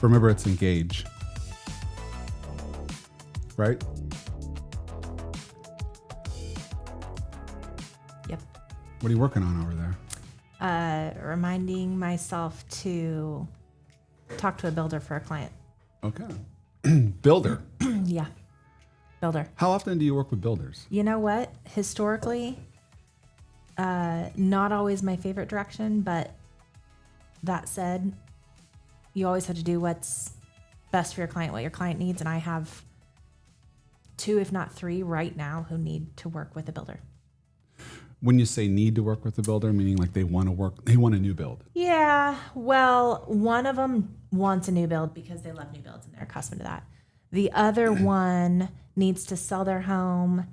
Remember, it's engage. Right? Yep. What are you working on over there? Reminding myself to talk to a builder for a client. Okay. Builder. Yeah. Builder. How often do you work with builders? You know what? Historically, not always my favorite direction, but that said, you always have to do what's best for your client, what your client needs. And I have 2, if not 3 right now who need to work with a builder. When you say need to work with the builder, meaning like they want a new build. Yeah. Well, one of them wants a new build because they love new builds and they're accustomed to that. The other one needs to sell their home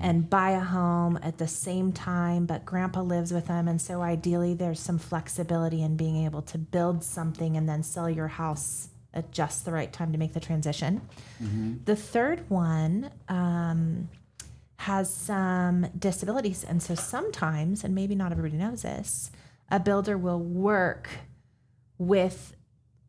and buy a home at the same time, but grandpa lives with them. And so ideally there's some flexibility in being able to build something and then sell your house at just the right time to make the transition. Mm-hmm. The third one has some disabilities. And so sometimes, and maybe not everybody knows this, a builder will work with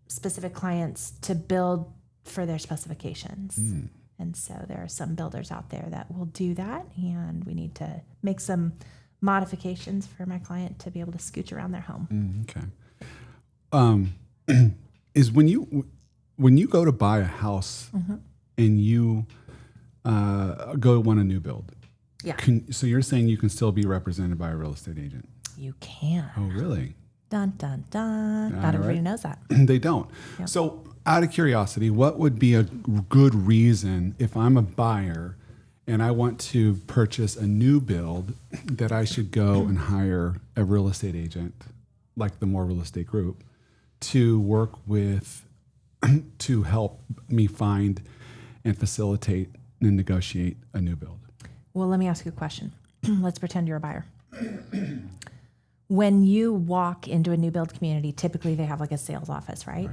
specific clients to build for their specifications. Mm. And so there are some builders out there that will do that, and we need to make some modifications for my client to be able to scooch around their home. Okay. Is when you go to buy a house and you go want a new build. Yeah. So you're saying you can still be represented by a real estate agent? You can. Oh, really? Dun, dun, dun. Not everybody knows that. They don't. Yep. So out of curiosity, what would be a good reason if I'm a buyer and I want to purchase a new build that I should go and hire a real estate agent, like the More Real Estate Group, to work with, to help me find and facilitate and negotiate a new build? Well, let me ask you a question. Let's pretend you're a buyer. When you walk into a new build community, typically they have like a sales office, right?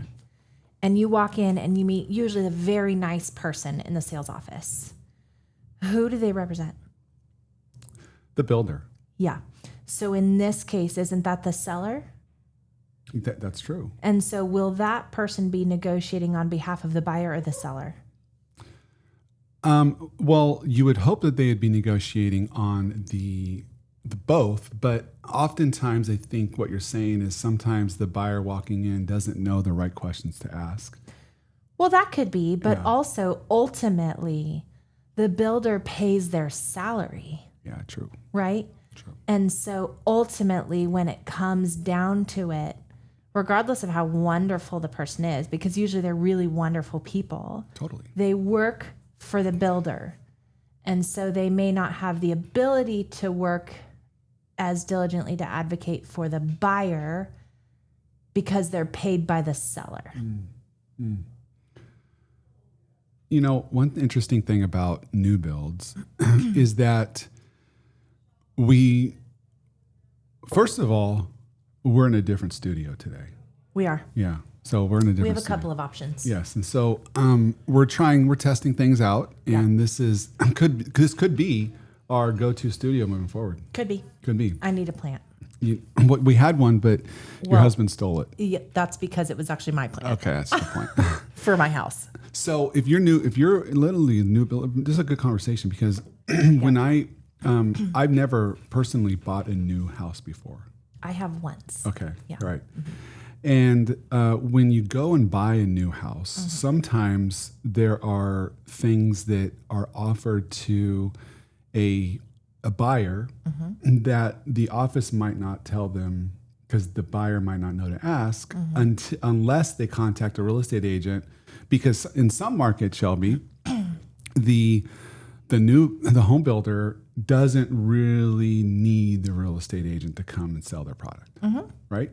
And you walk in and you meet usually a very nice person in the sales office. Who do they represent? The builder. Yeah. So in this case, isn't that the seller? That's true. And so will that person be negotiating on behalf of the buyer or the seller? Well, you would hope that they'd be negotiating on the both, but oftentimes I think what you're saying is sometimes the buyer walking in doesn't know the right questions to ask. Well, that could be, but also ultimately the builder pays their salary. Yeah, true. Right? True. And so ultimately when it comes down to it, regardless of how wonderful the person is, because usually they're really wonderful people. Totally. They work for the builder. And so they may not have the ability to work as diligently to advocate for the buyer because they're paid by the seller. You know, one interesting thing about new builds is that first of all, we're in a different studio today. We are. Yeah. So we're in a different We have a studio. couple of options. Yes. And so we're testing things out, and this could be our go-to studio moving forward. Could be. Could be. I need a plant. We had one, but your husband stole it. Yeah, that's because it was actually my plant. Okay, that's the point. For my house. So if you're literally a new build, this is a good conversation because when I've never personally bought a new house before. I have once. Okay. Yeah. Right. Mm-hmm. And when you go and buy a new house, sometimes there are things that are offered to a buyer that the office might not tell them because the buyer might not know to ask unless they contact a real estate agent. Because in some markets, Shelby, the home builder doesn't really need the real estate agent to come and sell their product, right?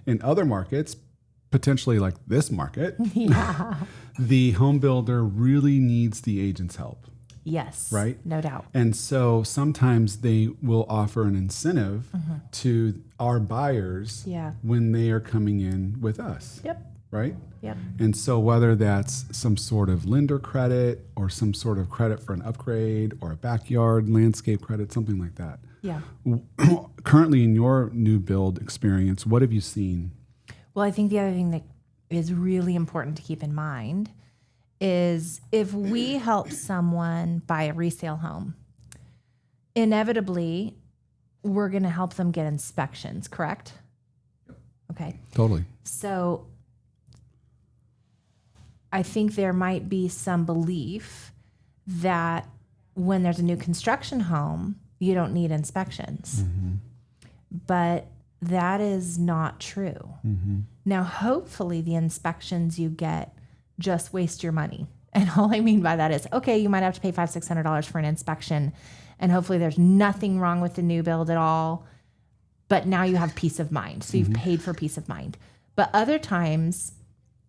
In other markets, potentially like this market, the home builder really needs the agent's help. Yes. Right? No doubt. And so sometimes they will offer an incentive to our buyers when they are coming in with us. Yep. Right? Yep. And so whether that's some sort of lender credit or some sort of credit for an upgrade or a backyard landscape credit, something like that. Yeah. Currently in your new build experience, what have you seen? Well, I think the other thing that is really important to keep in mind is if we help someone buy a resale home, inevitably we're going to help them get inspections, correct? Okay. Totally. So I think there might be some belief that when there's a new construction home, you don't need inspections. But that is not true. Now, hopefully the inspections you get just waste your money. And all I mean by that is, okay, you might have to pay $500, $600 for an inspection. And hopefully there's nothing wrong with the new build at all. But now you have peace of mind. So you've paid for peace of mind. But other times,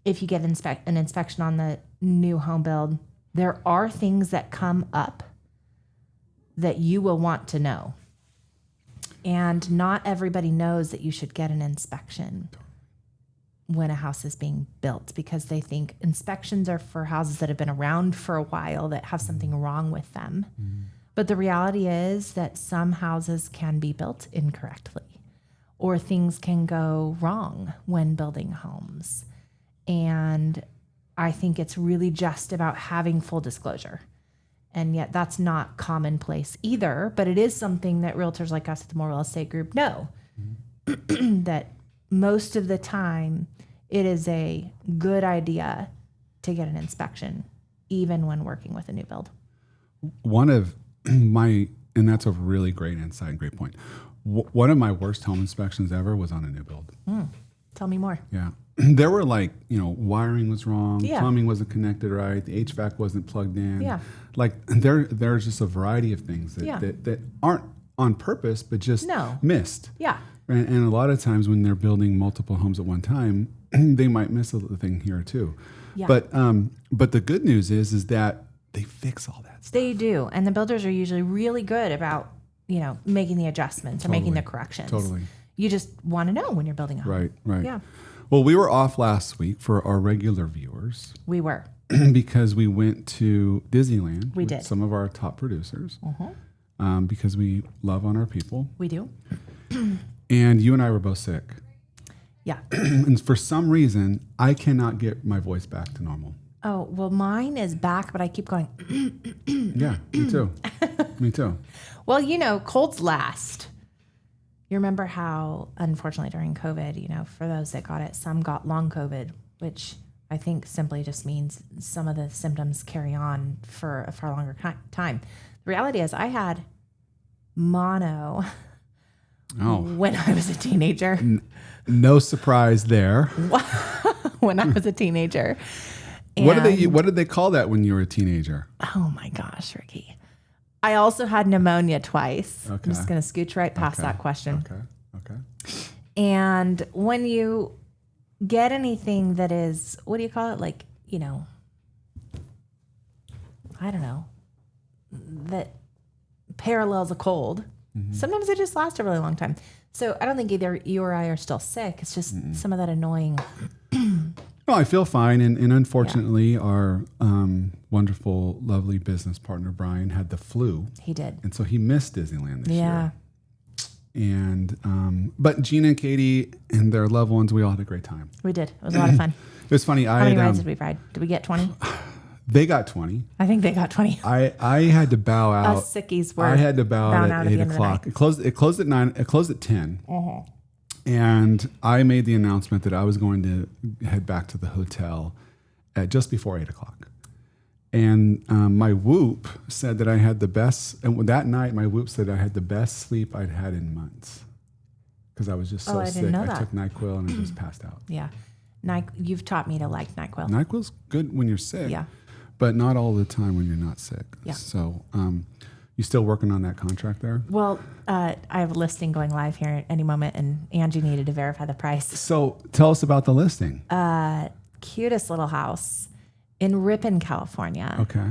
if you get an inspection on the new home build, there are things that come up that you will want to know. And not everybody knows that you should get an inspection when a house is being built because they think inspections are for houses that have been around for a while that have something wrong with them. But the reality is that some houses can be built incorrectly or things can go wrong when building homes. And I think it's really just about having full disclosure. And yet that's not commonplace either, but it is something that realtors like us at the More Real Estate Group know that most of the time it is a good idea to get an inspection, even when working with a new build. One of my, and that's a really great insight and great point. One of my worst home inspections ever was on a new build. Tell me more. Yeah. There were like, wiring was wrong, Yeah. plumbing wasn't connected right, the HVAC wasn't plugged in. Yeah. Like there's just a variety of things that aren't on purpose, but just missed. Yeah. And a lot of times when they're building multiple homes at one time, they might miss a thing here or two. Yeah. But the good news is that they fix all that stuff. They do. And the builders are usually really good about, making the adjustments or making the corrections. Totally. You just want to know when you're building a home. Right. Yeah. Well, we were off last week for our regular viewers We were. because we went to Disneyland with did. some of our top producers because we love on our people. We do. And you and I were both sick. Yeah. And for some reason, I cannot get my voice back to normal. Oh, well, mine is back, but I keep going. Yeah, me too. Me too. Well, colds last. You remember how, unfortunately, during COVID, for those that got it, some got long COVID, which I think simply just means some of the symptoms carry on for a far longer time. The reality is I had mono when I was a teenager. No surprise there. When I was a teenager. What did they call that when you were a teenager? Oh my gosh, Ricky. I also had pneumonia twice. Okay. I'm just going to scooch right past that question. Okay. And when you get anything that is, what do you call it? Like, I don't know, that parallels a cold. Sometimes it just lasts a really long time. So I don't think either you or I are still sick. It's just some of that annoying. No, I feel fine. And unfortunately, our wonderful, lovely business partner, Brian, had the flu. He did. And so he missed Disneyland this Yeah. year. And, but Gina and Katie and their loved ones, we all had a great time. We did. It was a lot of fun. It was funny. How many rides did we ride? Did we get 20? They got 20. I think they got 20. I had to bow out. Us sickies were. I had to bow out at 8 the end of the o'clock. night. It closed at 9. It closed at 10. And I made the announcement that I was going to head back to the hotel at just before 8 o'clock. And my Whoop said that I had the best. And that night, my Whoop said I had the best sleep I'd had in months because I was just so I sick. didn't know I that. took NyQuil and I just passed out. Yeah. You've taught me to like NyQuil. NyQuil's good when you're sick. Yeah. But not all the time when you're not sick. Yeah. So, you still working on that contract there? Well, I have a listing going live here at any moment, and Angie needed to verify the price. So tell us about the listing. Cutest little house in Ripon, California. Okay.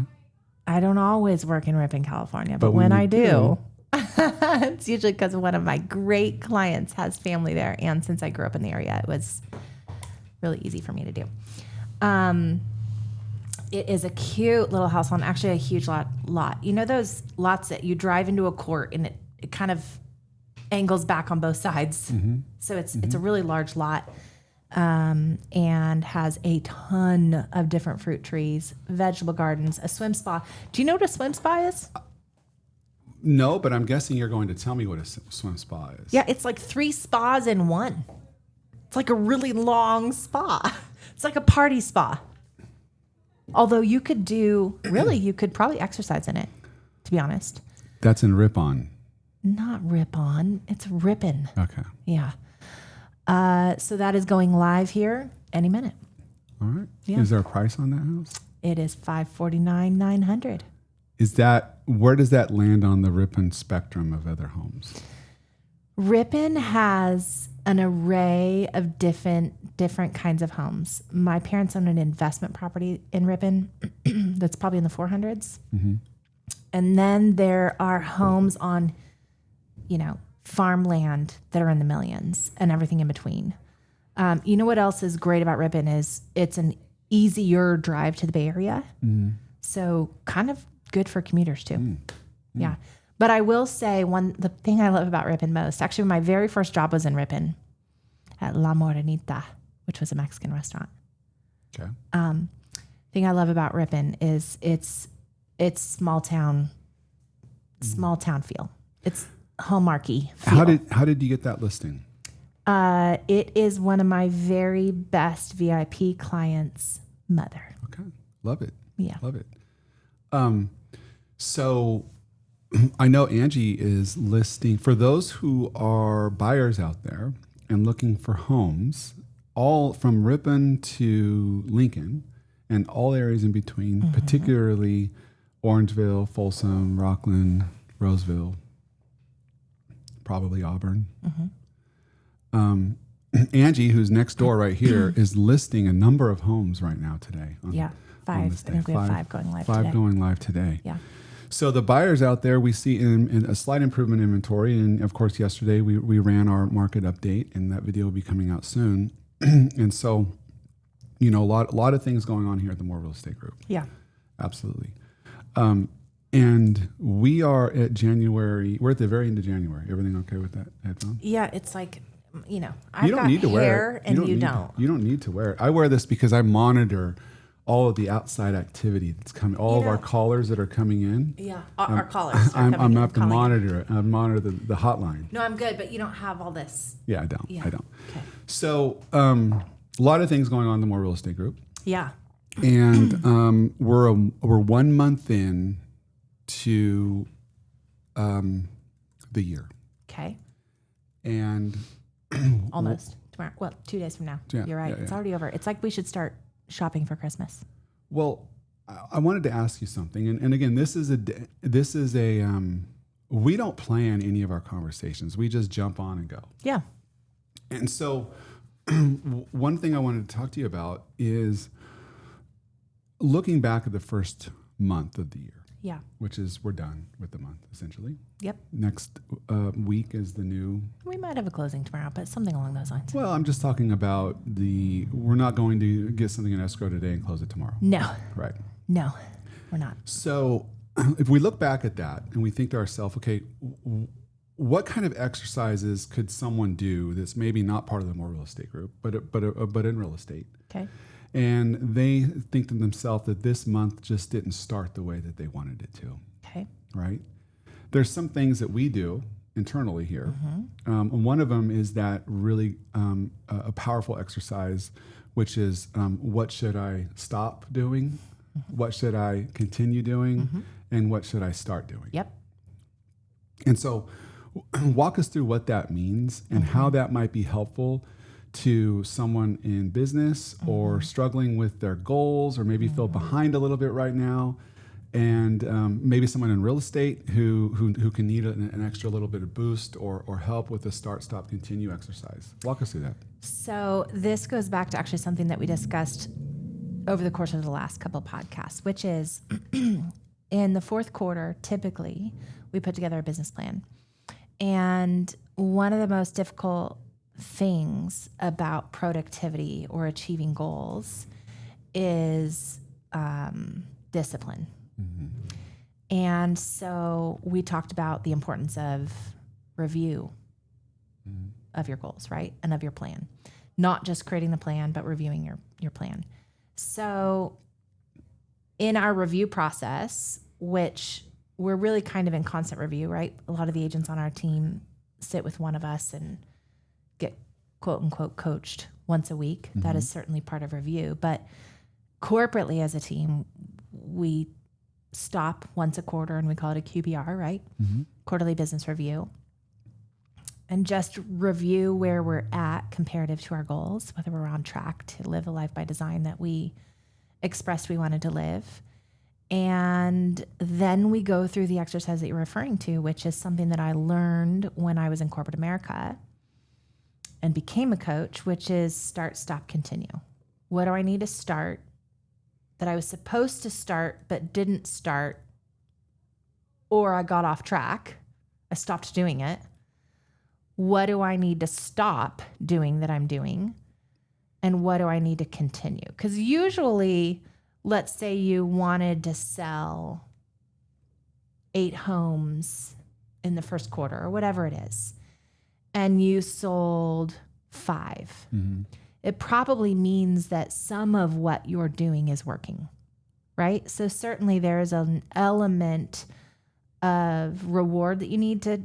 I don't always work in Ripon, California, but when when I you do, it's usually because one of my great clients has family there. And since I grew up in the area, it was really easy for me to do. It is a cute little house on actually a huge lot. You know those lots that you drive into a court and it kind of angles back on both sides. So it's a really large lot. and has a ton of different fruit trees, vegetable gardens, a swim spa. Do you know what a swim spa is? No, but I'm guessing you're going to tell me what a swim spa is. Yeah, it's like 3 spas in one. It's like a really long spa. It's like a party spa. Although you could probably exercise in it, to be honest. That's in Ripon. Not Ripon, it's Ripon. Okay. Yeah. So that is going live here any minute. All right. Yeah. Is there a price on that house? It is $549,900. Where does that land on the Ripon spectrum of other homes? Ripon has an array of different kinds of homes. My parents own an investment property in Ripon that's probably in the 400s. Mm-hmm. And then there are homes on, farmland that are in the millions and everything in between. You know what else is great about Ripon is it's an easier drive to the Bay Area. Mm-hmm. So kind of good for commuters too. Mm-hmm. Yeah. But I will say the thing I love about Ripon most, actually my very first job was in Ripon at La Morenita, which was a Mexican restaurant. Okay. Thing I love about Ripon is it's small town feel. It's hallmarky feel. How did you get that listing? It is one of my very best VIP clients' mother. Okay. Love it. Yeah. Love it. So I know Angie is listing for those who are buyers out there and looking for homes, all from Ripon to Lincoln and all areas in between, Mm-hmm. particularly Orangeville, Folsom, Rockland, Roseville, probably Auburn. Mm-hmm. Angie, who's next door right here, is listing a number of homes right now today. Yeah. 5. I think we have 5 going live today. 5 going live today. Yeah. So the buyers out there, we see in a slight improvement in inventory. And of course, yesterday we ran our market update, and that video will be coming out soon. And so, a lot of things going on here at the More Real Estate Group. Yeah. Absolutely. And we are at January. We're at the very end of January. Everything okay with that headphone? Yeah. It's like, I've You don't got need to wear hair it. and you don't. You don't need to wear it. I wear this because I monitor all of the outside activity that's coming, all of our callers that are coming in. Yeah. Our callers. I'm up to monitor it. I monitor the hotline. No, I'm good, but you don't have all this. Yeah, I don't. Yeah. I don't. Okay. So a lot of things going on in the More Real Estate Group. Yeah. And we're 1 month in to the year. Okay. And Almost tomorrow. Well, 2 days from now. Yeah, You're right. yeah, It's yeah. already over. It's like we should start shopping for Christmas. well, I wanted to ask you something. And again, this is a we don't plan any of our conversations. We just jump on and go. Yeah. And so one thing I wanted to talk to you about is looking back at the first month of the year, Yeah. which is we're done with the month essentially. Yep. Next week is the new. We might have a closing tomorrow, but something along those lines. Well, I'm just talking about we're not going to get something in escrow today and close it tomorrow. No. Right. No, we're not. So if we look back at that and we think to ourselves, okay, what kind of exercises could someone do that's maybe not part of the More Real Estate Group, but in real estate? Okay. And they think to themselves that this month just didn't start the way that they wanted it to, Okay. right? There's some things that we do internally here. And one of them is that really a powerful exercise, which is what should I stop doing? What should I continue doing? And what should I start doing? Yep. And so walk us through what that means and how that might be helpful to someone in business or struggling with their goals or maybe feel behind a little bit right now. And maybe someone in real estate who can need an extra little bit of boost or help with the start, stop, continue exercise. Walk us through that. So this goes back to actually something that we discussed over the course of the last couple of podcasts, which is in the fourth quarter, typically we put together a business plan. And one of the most difficult things about productivity or achieving goals is discipline. And so we talked about the importance of review of your goals, right? And of your plan. not just creating the plan, but reviewing your plan. So in our review process, which we're really kind of in constant review, right? A lot of the agents on our team sit with one of us and get quote unquote coached once a week. That is certainly part of review. But corporately as a team, we stop once a quarter and we call it a QBR, right? Quarterly business review. And just review where we're at comparative to our goals, whether we're on track to live a life by design that we expressed we wanted to live. And then we go through the exercise that you're referring to, which is something that I learned when I was in corporate America and became a coach, which is start, stop, continue. What do I need to start that I was supposed to start but didn't start, or I got off track? I stopped doing it. What do I need to stop doing that I'm doing? And what do I need to continue? Because usually, let's say you wanted to sell 8 homes in the first quarter or whatever it is, and you sold 5. It probably means that some of what you're doing is working, right? So certainly there is an element of reward that you need to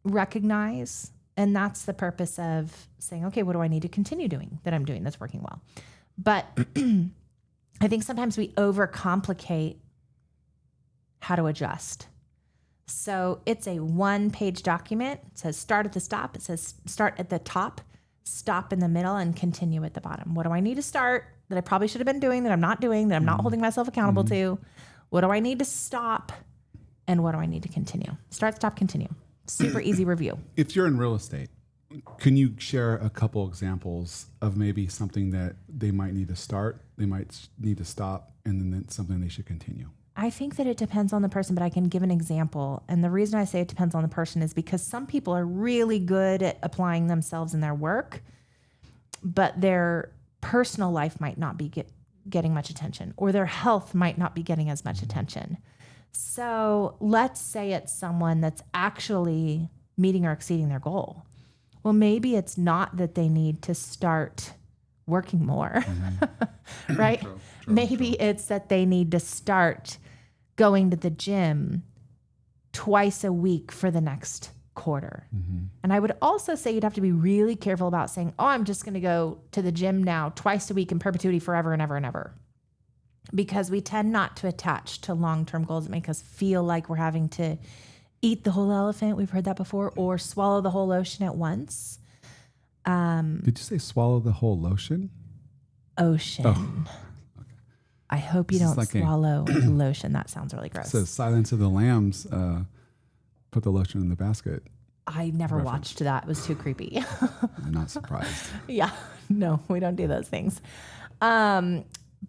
recognize. And that's the purpose of saying, okay, what do I need to continue doing that I'm doing that's working well? But I think sometimes we overcomplicate how to adjust. So it's a 1-page document. It says start at the stop. It says start at the top, stop in the middle, and continue at the bottom. What do I need to start that I probably should have been doing that I'm not doing, that I'm not holding myself accountable to? What do I need to stop? And what do I need to continue? Start, stop, continue. Super easy review. If you're in real estate, can you share a couple examples of maybe something that they might need to start, they might need to stop, and then something they should continue? I think that it depends on the person, but I can give an example. And the reason I say it depends on the person is because some people are really good at applying themselves in their work, but their personal life might not be getting much attention, or their health might not be getting as much attention. So let's say it's someone that's actually meeting or exceeding their goal. Well, maybe it's not that they need to start working more, right? True, maybe it's that they need to start going to the gym twice a week for the next quarter. And I would also say you'd have to be really careful about saying, oh, I'm just going to go to the gym now twice a week in perpetuity forever and ever and ever. Because we tend not to attach to long-term goals that make us feel like we're having to eat the whole elephant. We've heard that before, or swallow the whole ocean at once. Did you say swallow the whole lotion? Ocean. Oh, okay. I hope you don't swallow lotion. That sounds really gross. It says Silence of the Lambs, put the lotion in the basket. I never watched that. It was too creepy. I'm not surprised. Yeah. No, we don't do those things.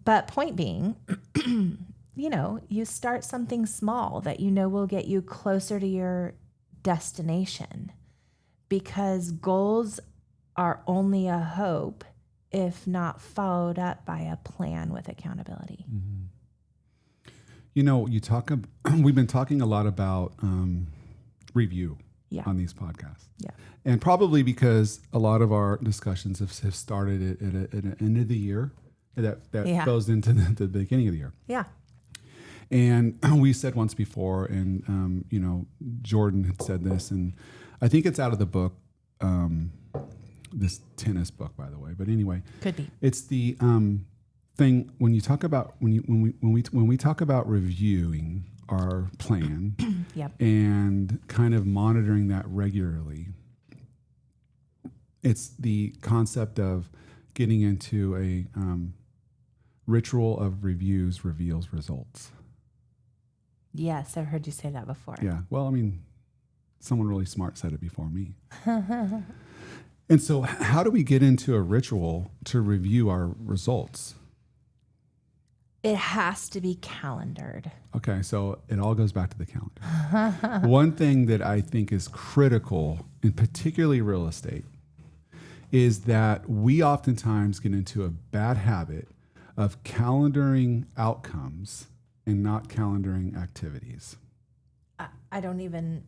But point being, you start something small that will get you closer to your destination, because goals are only a hope if not followed up by a plan with accountability. We've been talking a lot about review on these podcasts. Yeah. And probably because a lot of our discussions have started at an end of the year. That goes into the beginning of the year. Yeah. And we said once before, and Jordan had said this, and I think it's out of the book, this tennis book, by the way. But anyway, could be. It's the thing when you talk about when we talk about reviewing our plan, yep, and kind of monitoring that regularly. It's the concept of getting into a ritual of reviews reveals results. Yes, I've heard you say that before. Yeah. Well, I mean, someone really smart said it before me. And so how do we get into a ritual to review our results? It has to be calendared. Okay, so it all goes back to the calendar. One thing that I think is critical, in particularly real estate, is that we oftentimes get into a bad habit of calendaring outcomes and not calendaring activities. I don't even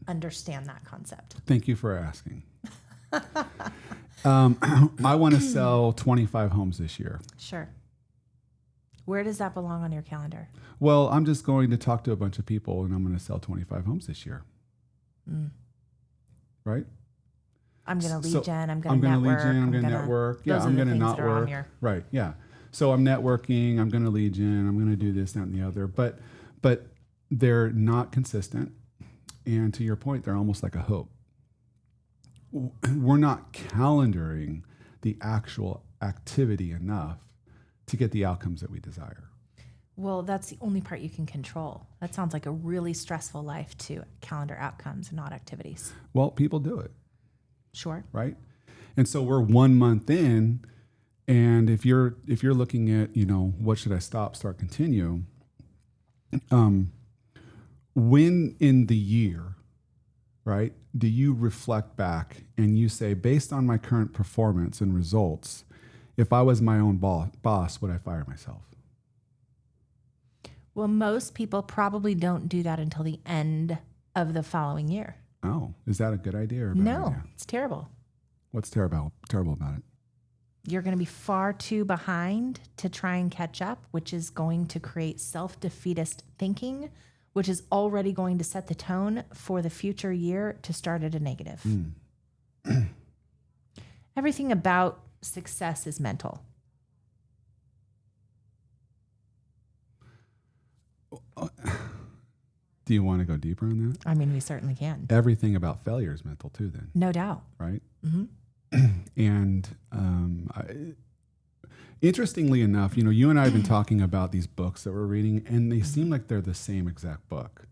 understand that concept. Thank you for asking. I want to sell 25 homes this year. Sure. Where does that belong on your calendar? Well, I'm just going to talk to a bunch of people and I'm going to sell 25 homes this year. Right? I'm going to So lead gen. I'm going to network. lead gen. I'm going to network. Yeah, those are I'm the going to things that are on network. your- Right. Yeah. So I'm networking. I'm going to lead gen. I'm going to do this, that, and the other. But they're not consistent. And to your point, they're almost like a hope. We're not calendaring the actual activity enough to get the outcomes that we desire. Well, that's the only part you can control. That sounds like a really stressful life to calendar outcomes and not activities. Well, people do it. Sure. Right. And so we're 1 month in, and if you're looking at, what should I stop, start, continue, when in the year, right, do you reflect back and you say, based on my current performance and results, if I was my own boss, would I fire myself? Well, most people probably don't do that until the end of the following year. Oh, is that a good idea or a bad No, idea? it's terrible. What's terrible about it? You're going to be far too behind to try and catch up, which is going to create self-defeatist thinking, which is already going to set the tone for the future year to start at a negative. Everything about success is mental. Do you want to go deeper on that? I mean, we certainly can. Everything about failure is mental too, then, No doubt. right? And interestingly enough, you and I have been talking about these books that we're reading, and they seem like they're the same exact book.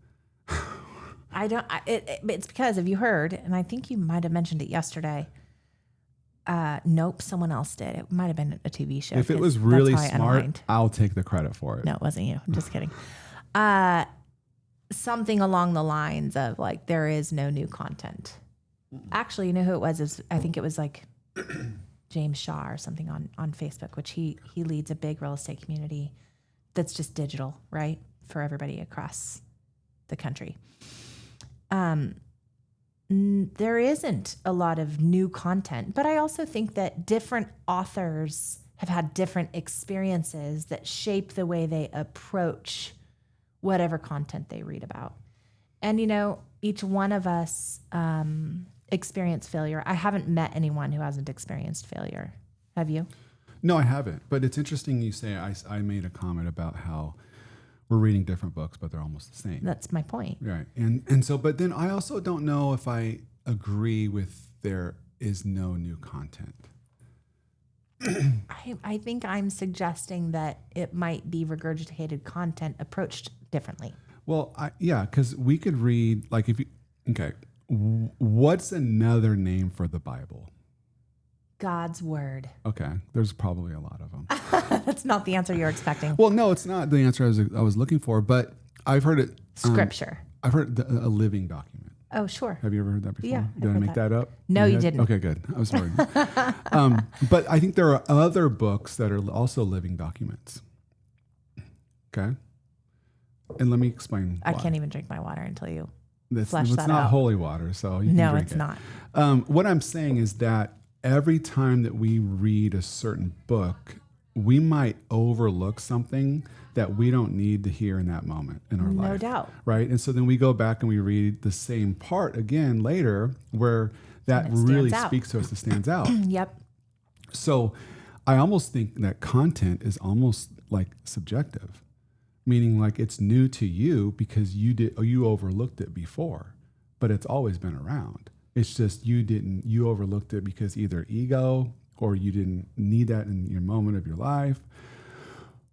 It's because, have you heard, and I think you might have mentioned it yesterday. Nope, someone else did. It might have been a TV show. If it 'cause was that's really how I smart, unwind. I'll take the credit for it. No, it wasn't you. I'm just kidding. Something along the lines of like, there is no new content. Actually, you know who it was? I think it was like James Shaw or something on Facebook, which he leads a big real estate community that's just digital, right? For everybody across the country. There isn't a lot of new content, but I also think that different authors have had different experiences that shape the way they approach whatever content they read about. And, each one of us experience failure. I haven't met anyone who hasn't experienced failure. Have you? No, I haven't. But it's interesting you say I made a comment about how we're reading different books, but they're almost the same. That's my point. Right. And so, but then I also don't know if I agree with there is no new content. I think I'm suggesting that it might be regurgitated content approached differently. Well, because we could read, like, what's another name for the Bible? God's word. Okay, there's probably a lot of them. That's not the answer you're expecting. Well, no, it's not the answer I was looking for, but I've heard it. Scripture. I've heard a living document. Oh, sure. Have you ever heard that before? Yeah, Did I I've make heard that up? No, in you your head? didn't. Okay, good. I was worried. But I think there are other books that are also living documents. Okay. And let me explain why. I can't even drink my water until you It's flesh that not out. holy water, so you can No, drink it's it. not. What I'm saying is that every time that we read a certain book, we might overlook something that we don't need to hear in that moment in our life. No doubt. Right? And so then we go back and we read the same part again later where that And it stands really out. speaks to us, it stands out. Yep. So I almost think that content is almost like subjective, meaning like it's new to you because you overlooked it before, but it's always been around. It's just you overlooked it because either ego or you didn't need that in your moment of your life,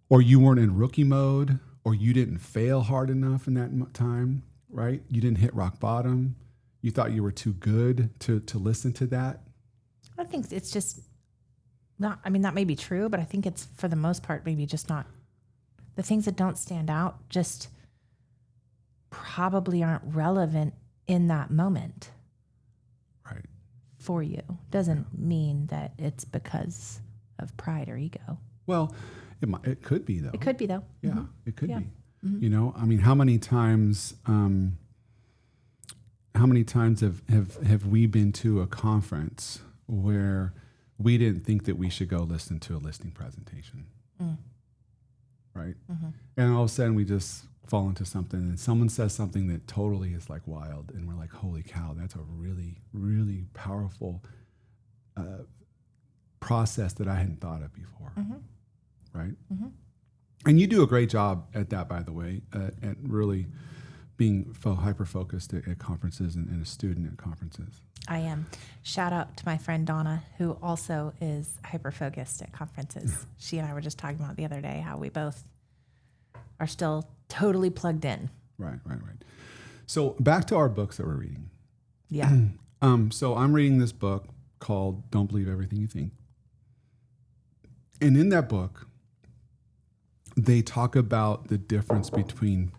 or you weren't in rookie mode, or you didn't fail hard enough in that time, right? You didn't hit rock bottom. You thought you were too good to listen to that. I think it's just not, that may be true, but I think it's for the most part, maybe just not. The things that don't stand out just probably aren't relevant in that moment Right. for you. Doesn't mean that it's because of pride or ego. Well, it could be though. It could be though. Yeah, it could Yeah. be. How many times have we been to a conference where we didn't think that we should go listen to a listing presentation. Right? And all of a sudden we just fall into something and someone says something that totally is like wild. And we're like, holy cow, that's a really, really powerful process that I hadn't thought of before. Right? And you do a great job at that, by the way, at really being hyper-focused at conferences and a student at conferences. I am. Shout out to my friend Donna, who also is hyper-focused at conferences. She and I were just talking about the other day how we both are still totally plugged in. Right. So back to our books that we're reading. Yeah. So I'm reading this book called Don't Believe Everything You Think. And in that book, they talk about the difference between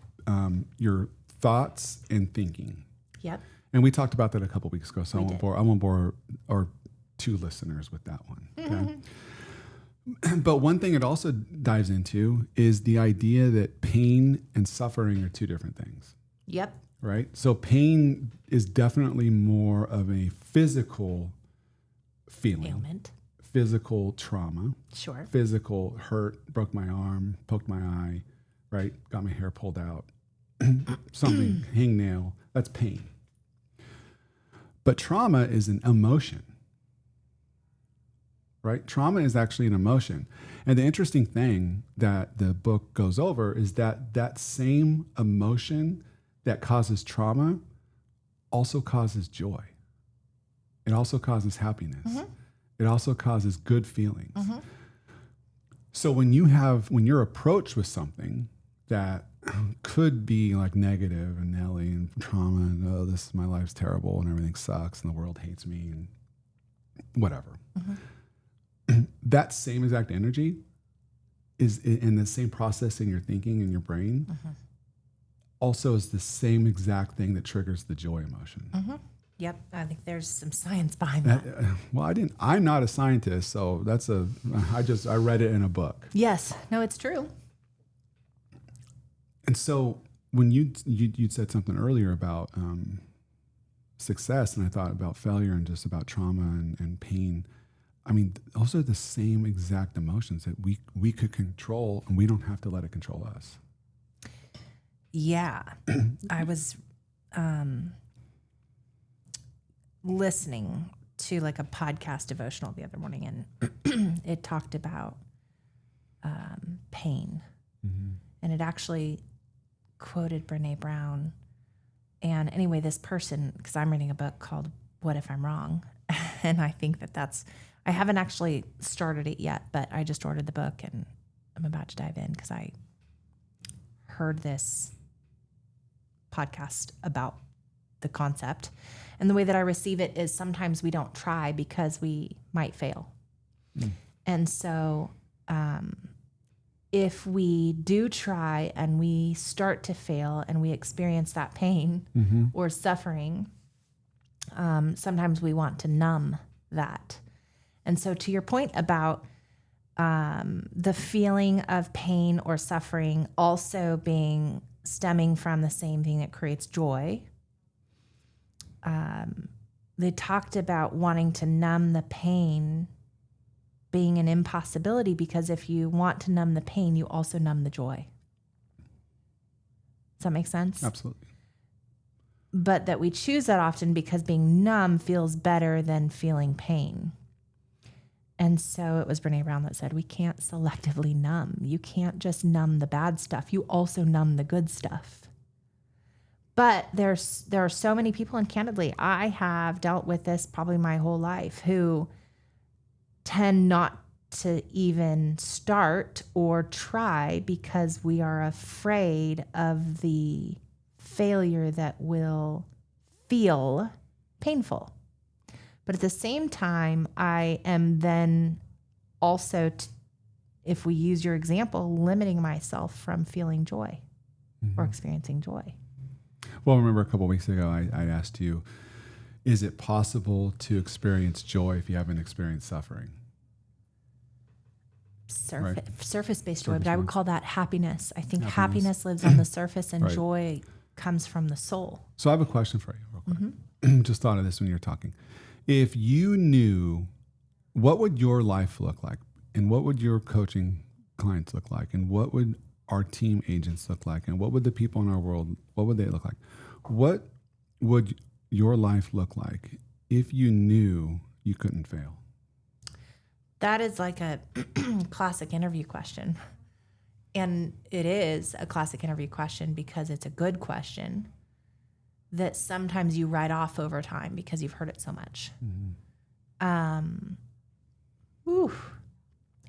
your thoughts and thinking. Yep. And we talked about that a couple weeks ago, so I won't bore our two listeners with that one. Okay? But one thing it also dives into is the idea that pain and suffering are two different things. Yep. Right? So pain is definitely more of a physical feeling. Ailment. Physical trauma. Sure. Physical hurt, broke my arm, poked my eye, right? Got my hair pulled out. Something, hangnail. That's pain. But trauma is an emotion, right? Trauma is actually an emotion. And the interesting thing that the book goes over is that that same emotion that causes trauma also causes joy. It also causes happiness. It also causes good feelings. So when you're approached with something that could be like negative and Nelly and trauma and, oh, my life's terrible and everything sucks and the world hates me and whatever. That same exact energy is in the same process in your thinking in your brain also is the same exact thing that triggers the joy emotion. Yep. I think there's some science behind that. Well, I'm not a scientist, so I read it in a book. Yes. No, it's true. And so when you said something earlier about success, and I thought about failure and just about trauma and pain, I mean, those are the same exact emotions that we could control, and we don't have to let it control us. Yeah. I was listening to like a podcast devotional the other morning, and it talked about pain. And it actually quoted Brene Brown. And anyway, this person, because I'm reading a book called What If I'm Wrong? And I think I haven't actually started it yet, but I just ordered the book and I'm about to dive in because I heard this podcast about the concept. And the way that I receive it is sometimes we don't try because we might fail. And so if we do try and we start to fail and we experience that pain or suffering, sometimes we want to numb that. And so to your point about the feeling of pain or suffering also stemming from the same thing that creates joy, they talked about wanting to numb the pain being an impossibility, because if you want to numb the pain, you also numb the joy. Does that make sense? Absolutely. But that we choose that often because being numb feels better than feeling pain. And so it was Brene Brown that said, we can't selectively numb. You can't just numb the bad stuff. You also numb the good stuff. But there are so many people, and candidly, I have dealt with this probably my whole life, who tend not to even start or try because we are afraid of the failure that will feel painful. But at the same time, I am then also, if we use your example, limiting myself from feeling joy or experiencing joy. Well, I remember a couple of weeks ago, I asked you, is it possible to experience joy if you haven't experienced suffering? Surface-based joy, but I would call that happiness. I think happiness lives on the surface, and joy comes from the soul. So I have a question for you real quick. Just thought of this when you were talking. If you knew what would your life look like? And what would your coaching clients look like? And what would our team agents look like? And what would the people in our world, what would they look like? What would your life look like if you knew you couldn't fail? That is like a classic interview question. And it is a classic interview question because it's a good question that sometimes you write off over time because you've heard it so much.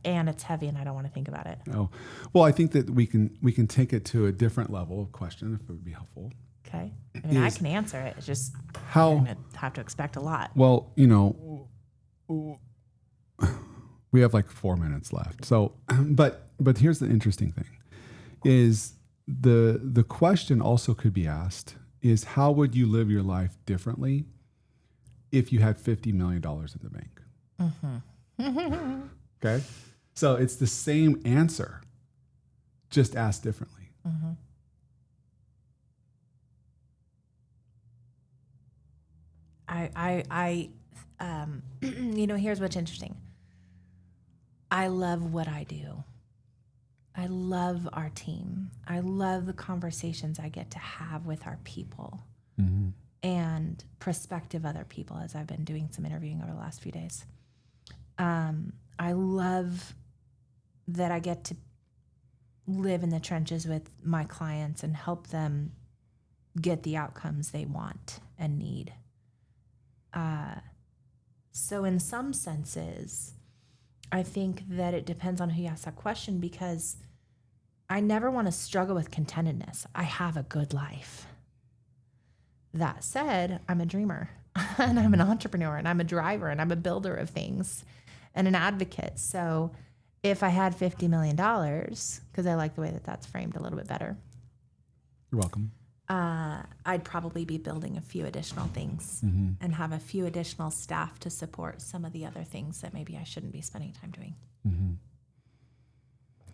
And it's heavy and I don't want to think about it. Oh, well, I think that we can take it to a different level of question if it would be helpful. Okay. I mean, I can answer it. It's just how you're going to have to expect a lot. Well, we have like 4 minutes left. So, but here's the interesting thing is the question also could be asked is how would you live your life differently if you had $50 million in the bank? Okay. So it's the same answer, just asked differently. Here's what's interesting. I love what I do. I love our team. I love the conversations I get to have with our people and prospective other people as I've been doing some interviewing over the last few days. I love that I get to live in the trenches with my clients and help them get the outcomes they want and need. So in some senses, I think that it depends on who you ask that question because I never want to struggle with contentedness. I have a good life. That said, I'm a dreamer and I'm an entrepreneur and I'm a driver and I'm a builder of things and an advocate. So if I had $50 million, because I like the way that that's framed a little bit better. You're welcome. I'd probably be building a few additional things and have a few additional staff to support some of the other things that maybe I shouldn't be spending time doing.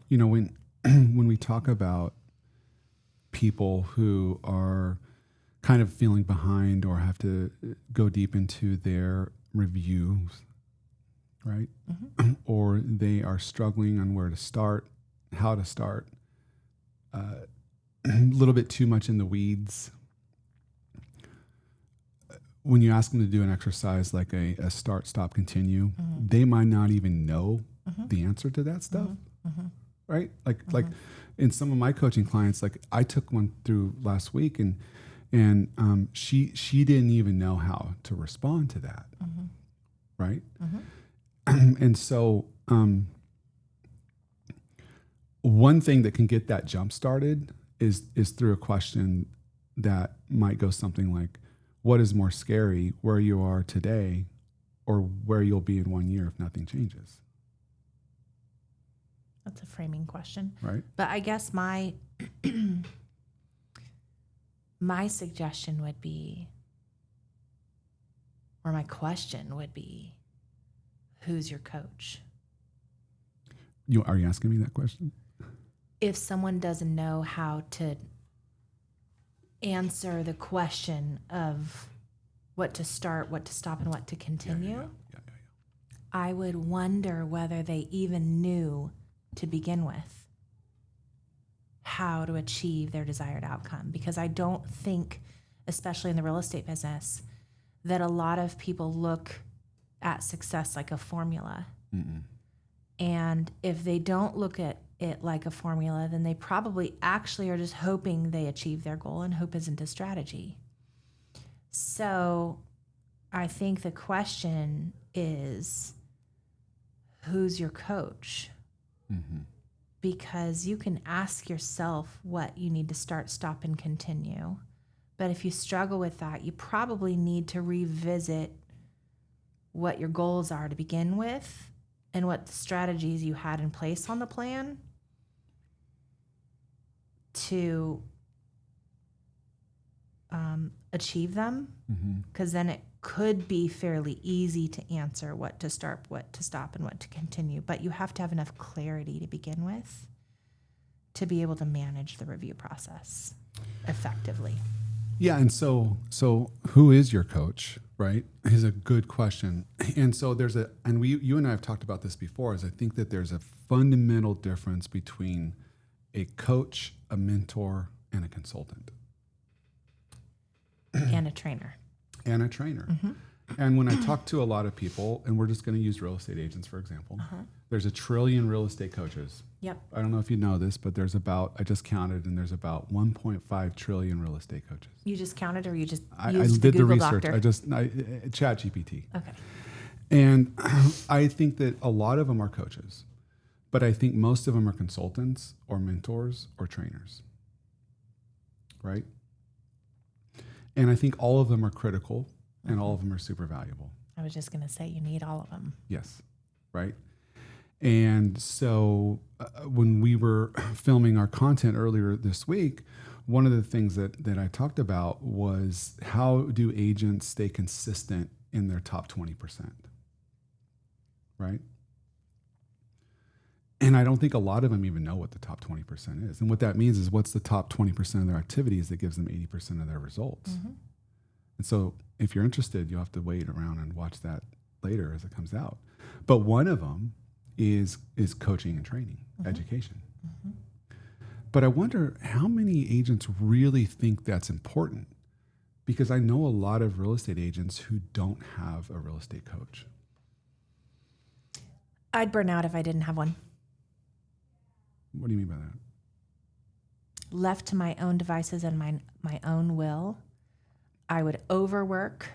When we talk about people who are kind of feeling behind or have to go deep into their reviews, right? Or they are struggling on where to start, how to start, a little bit too much in the weeds. When you ask them to do an exercise like a start, stop, continue, they might not even know the answer to that stuff, right? Like in some of my coaching clients, like I took one through last week, and she didn't even know how to respond to that, right? And so one thing that can get that jump started is through a question that might go something like, what is more scary, where you are today or where you'll be in 1 year if nothing changes? That's a framing question. Right. But I guess my suggestion would be, or my question would be, who's your coach? Are you asking me that question? If someone doesn't know how to answer the question of what to start, what to stop, and what to continue, I would wonder whether they even knew to begin with how to achieve their desired outcome. Because I don't think, especially in the real estate business, that a lot of people look at success like a formula. And if they don't look at it like a formula, then they probably actually are just hoping they achieve their goal, and hope isn't a strategy. So I think the question is, who's your coach? Because you can ask yourself what you need to start, stop, and continue. But if you struggle with that, you probably need to revisit what your goals are to begin with and what the strategies you had in place on the plan to achieve them. Because then it could be fairly easy to answer what to start, what to stop, and what to continue. But you have to have enough clarity to begin with to be able to manage the review process effectively. Yeah, and so who is your coach, right? Is a good question. And so you and I have talked about this before, is I think that there's a fundamental difference between a coach, a mentor, and a consultant. And a trainer. And a trainer. And when I talk to a lot of people, and we're just going to use real estate agents, for example, there's 1 trillion real estate coaches. Yep. I don't know if you know this, but I just counted, and there's about 1.5 trillion real estate coaches. You just counted, or you just I used did the Google research. Doctor? ChatGPT. Okay. And I think that a lot of them are coaches, but I think most of them are consultants or mentors or trainers, right? And I think all of them are critical, and all of them are super valuable. I was just going to say you need all of them. Yes, right? And so when we were filming our content earlier this week, one of the things that I talked about was how do agents stay consistent in their top 20%, right? And I don't think a lot of them even know what the top 20% is. And what that means is what's the top 20% of their activities that gives them 80% of their results. And so if you're interested, you'll have to wait around and watch that later as it comes out. But one of them is coaching and training, education. But I wonder how many agents really think that's important, because I know a lot of real estate agents who don't have a real estate coach. I'd burn out if I didn't have one. What do you mean by that? Left to my own devices and my own will, I would overwork,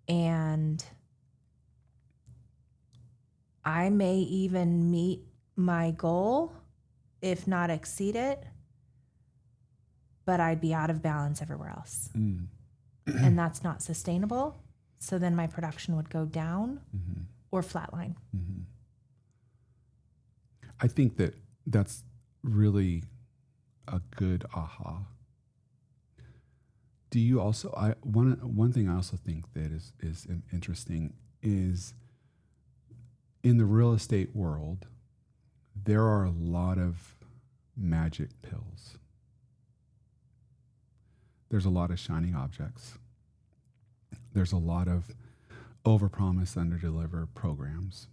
and I may even meet my goal, if not exceed it, but I'd be out of balance everywhere else. And that's not sustainable. So then my production would go down or flatline. I think that that's really a good aha. Do you also? One thing I also think that is interesting is in the real estate world, there are a lot of magic pills. There's a lot of shining objects. There's a lot of overpromise, underdeliver programs.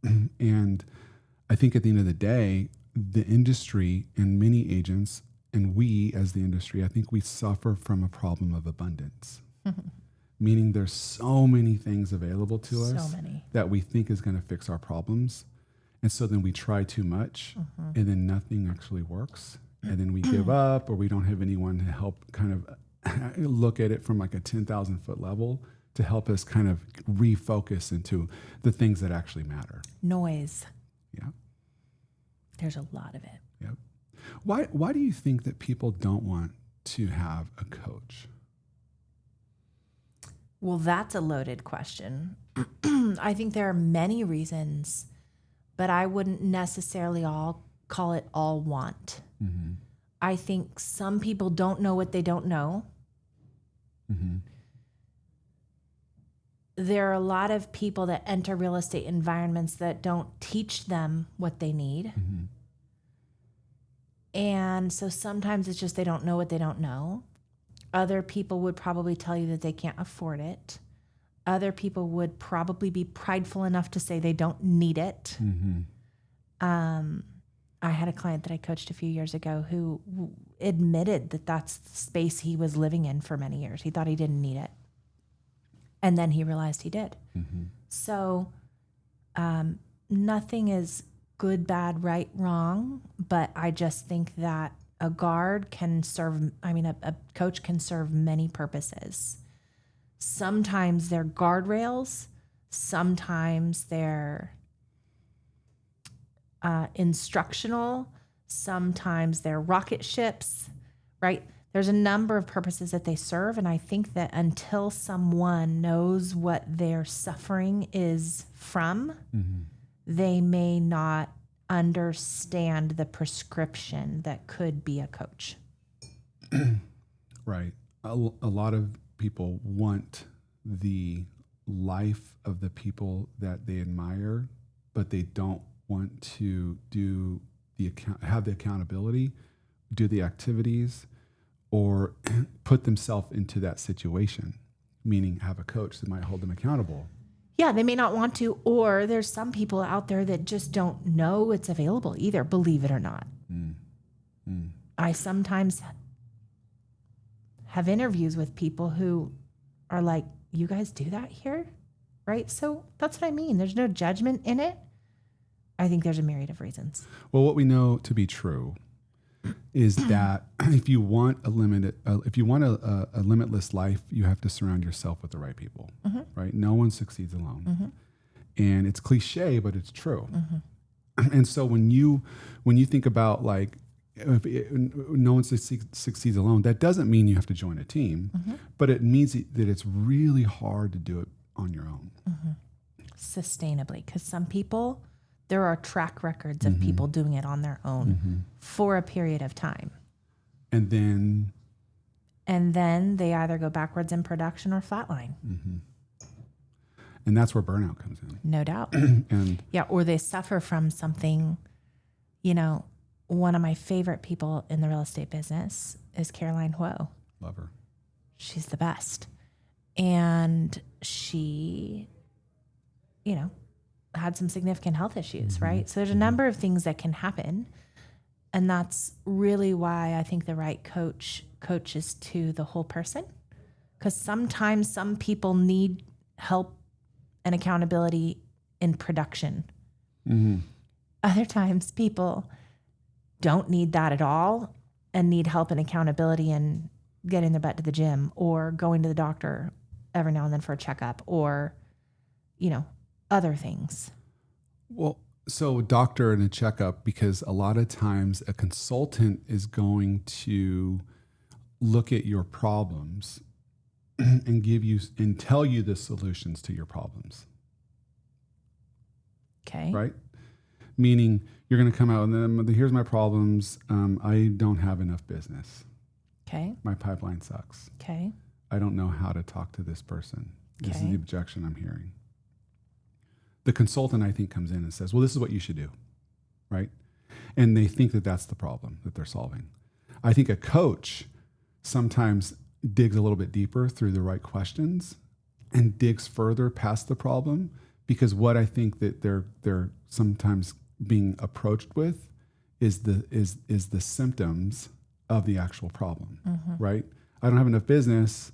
And I think at the end of the day, the industry and many agents, and we as the industry, I think we suffer from a problem of abundance. Meaning there's so many things available to us that we think is going to fix our problems. And so then we try too much, and then nothing actually works. And then we give up, or we don't have anyone to help kind of look at it from like a 10,000 foot level to help us kind of refocus into the things that actually matter. Noise. Yeah. There's a lot of it. Yep. Why do you think that people don't want to have a coach? Well, that's a loaded question. I think there are many reasons, but I wouldn't necessarily call it all want. I think some people don't know what they don't know. There are a lot of people that enter real estate environments that don't teach them what they need. And so sometimes it's just they don't know what they don't know. Other people would probably tell you that they can't afford it. Other people would probably be prideful enough to say they don't need it. I had a client that I coached a few years ago who admitted that that's the space he was living in for many years. He thought he didn't need it. And then he realized he did. So nothing is good, bad, right, wrong. But I just think that a coach can serve many purposes. Sometimes they're guardrails. Sometimes they're instructional. Sometimes they're rocket ships, right? There's a number of purposes that they serve. And I think that until someone knows what their suffering is from, they may not understand the prescription that could be a coach. Right. A lot of people want the life of the people that they admire, but they don't want to have the accountability do the activities or put themselves into that situation, meaning have a coach that might hold them accountable. Yeah, they may not want to, or there's some people out there that just don't know it's available either, believe it or not. I sometimes have interviews with people who are like, you guys do that here? Right? So that's what I mean. There's no judgment in it. I think there's a myriad of reasons. Well, what we know to be true is that if you want a limitless life, you have to surround yourself with the right people, right? No one succeeds alone. And it's cliche, but it's true. And so when you think about like, no one succeeds alone, that doesn't mean you have to join a team, but it means that it's really hard to do it on your own. Sustainably, because some people, there are track records of people doing it on their own for a period of time. And then they either go backwards in production or flatline. And that's where burnout comes in. No doubt. And yeah, or they suffer from something. You know, one of my favorite people in the real estate business is Caroline Huo. love her. She's the best. And she, you know, had some significant health issues, right? So there's a number of things that can happen. And that's really why I think the right coach coaches to the whole person. Because sometimes some people need help and accountability in production. Other times people don't need that at all and need help and accountability in getting their butt to the gym or going to the doctor every now and then for a checkup or, you know, other things. Well, so a doctor and a checkup, because a lot of times a consultant is going to look at your problems and give you and tell you the solutions to your problems. Okay. Right? Meaning you're going to come out and then here's my problems. I don't have enough business. Okay. My pipeline sucks. Okay. I don't know how to talk to this person. This is Okay. the objection I'm hearing. The consultant, I think, comes in and says, well, this is what you should do, right? And they think that that's the problem that they're solving. I think a coach sometimes digs a little bit deeper through the right questions and digs further past the problem, because what I think that they're sometimes being approached with is the symptoms of the actual problem, right? I don't have enough business.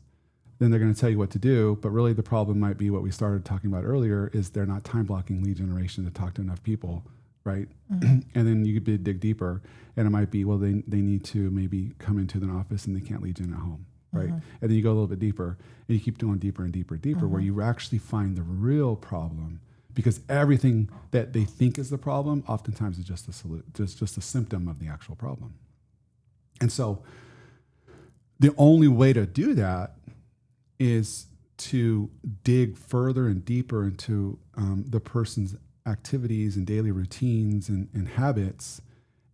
Then they're going to tell you what to do. But really the problem might be what we started talking about earlier, is they're not time blocking lead generation to talk to enough people, right? And then you could dig deeper and it might be, well, they need to maybe come into an office and they can't lead gen at home, right? And then you go a little bit deeper and you keep going deeper and deeper, where you actually find the real problem, because everything that they think is the problem oftentimes is just a symptom of the actual problem. And so the only way to do that is to dig further and deeper into the person's activities and daily routines and habits,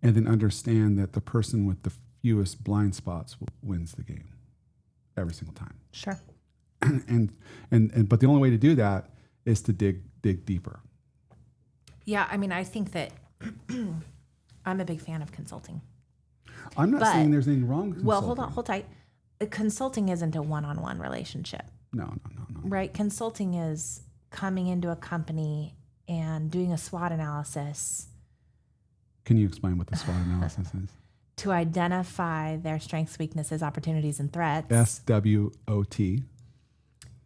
and then understand that the person with the fewest blind spots wins the game every single time. Sure. But the only way to do that is to dig deeper. Yeah. I mean, I think that I'm a big fan of consulting. I'm not saying there's anything wrong with consulting. Well, hold tight. Consulting isn't a one-on-one relationship. No. Right? Consulting is coming into a company and doing a SWOT analysis Can you explain what the SWOT analysis is? to identify their strengths, weaknesses, opportunities, and threats. SWOT.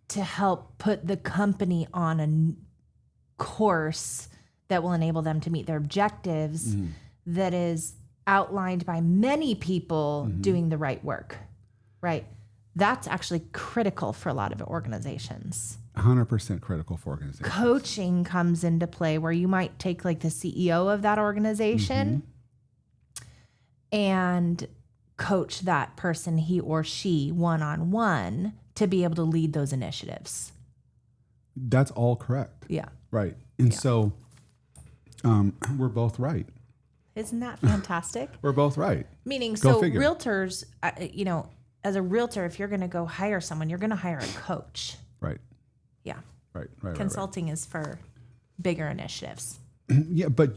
To help put the company on a course that will enable them to meet their objectives that is outlined by many people doing the right work, right? That's actually critical for a lot of organizations. 100% critical for organizations. Coaching comes into play where you might take like the CEO of that organization and coach that person, he or she, one-on-one, to be able to lead those initiatives. That's all correct. Yeah. Right. And so we're both right. Isn't that fantastic? We're both right. Meaning, Go so figure. realtors, you know, as a realtor, if you're going to go hire someone, you're going to hire a coach. Right. Yeah. Right. Consulting is for bigger initiatives. Yeah, but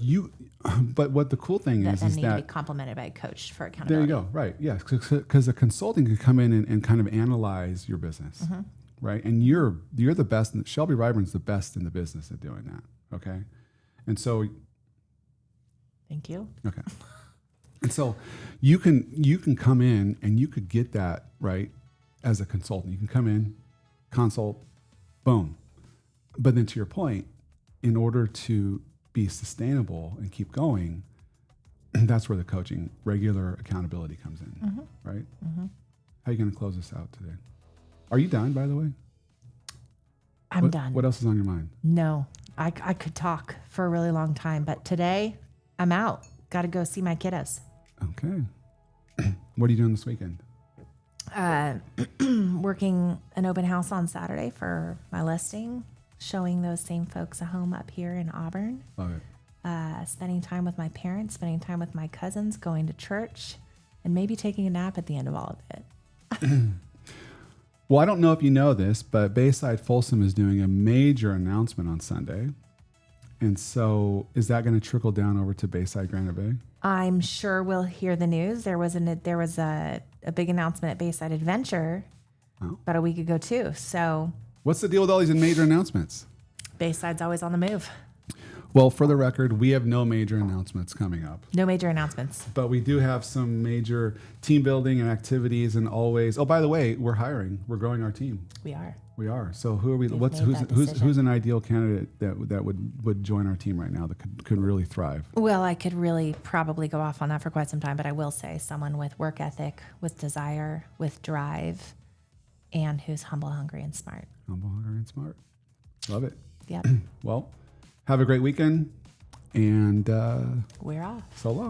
what the cool thing that is then need to be that complemented by a coach for there accountability. you go. Right. Yeah. Because a consulting could come in and kind of analyze your business. Right. And you're the best. Shelby Ryburn's the best in the business at doing that. Okay. And so, Thank you. okay. And so you can come in and you could get that right as a consultant. You can come in, consult, boom. But then to your point, in order to be sustainable and keep going, that's where the coaching, regular accountability comes in, right? How are you going to close this out today? Are you done, by the way? I'm done. What else is on your mind? No, I could talk for a really long time, but today I'm out. Got to go see my kiddos. Okay. What are you doing this weekend? Working an open house on Saturday for my listing, showing those same folks a home up here in Auburn. Love it. Spending time with my parents, spending time with my cousins, going to church, and maybe taking a nap at the end of all of it. Well, I don't know if you know this, but Bayside Folsom is doing a major announcement on Sunday. And so is that going to trickle down over to Bayside Granite Bay? I'm sure we'll hear the news. There was a big announcement at Bayside Adventure about a week ago too. So What's the deal with all these major announcements? Bayside's always on the move. Well, for the record, we have no major announcements coming up. No major announcements. But we do have some major team building and activities, and always. Oh, by the way, we're hiring. We're growing our team. We are. We are. So who are we? We've What's made that decision. who's an ideal candidate that would join our team right now that could really thrive? Well, I could really probably go off on that for quite some time, but I will say someone with work ethic, with desire, with drive, and who's humble, hungry, and smart. Humble, hungry, and smart. Love it. Yep. Well, have a great weekend, and We're off. so long.